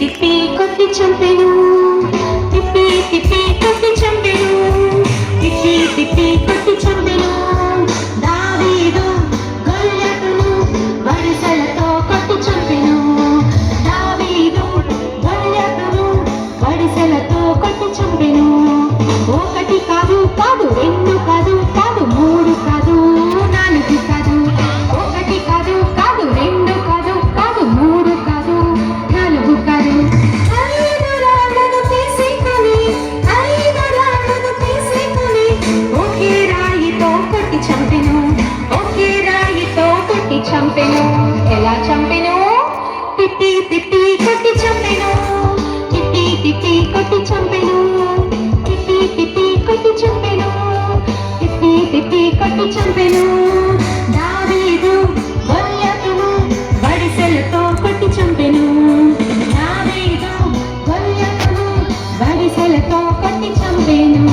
తిప్పి కొట్టి చంపెను, తిప్పి తిప్పి కొట్టి చంపెను, తిప్పి తిప్పి కొట్టి చంపెను. దావీదు గొల్యాతును వడిసెలతో కొట్టి చంపెను, దావీదు గొల్యాతును వడిసెలతో కొట్టి చంపెను. ఒకటి కాదు కాదు, రెండు కాదు కాదు, మూడు కాదు, నాలుగు కాదు. ఒకటి కాదు కాదు, రెండు కాదు కాదు, మూడు కాదు, నాలుగు కాదు. ఐదు రాళ్లను తీసుకొని, ఐదు రాళ్లను తీసుకొని ఒకే రాయితో కొట్టి చంపెను, ఒకే రాయితో కొట్టి చంపెను. ఎలా చంపెను? తిప్పి తిప్పి కొట్టి చంపెను, తిప్పి తిప్పి కొట్టి చంపెను, తిప్పి తిప్పి కొట్టి చంపెను, తిప్పి తిప్పి కొట్టి చంపెను. దావీదు గొల్యాతును వడిసెలతో కొట్టి చంపెను, దావీదు గొల్యాతును వడిసెలతో కొట్టి చంపెను.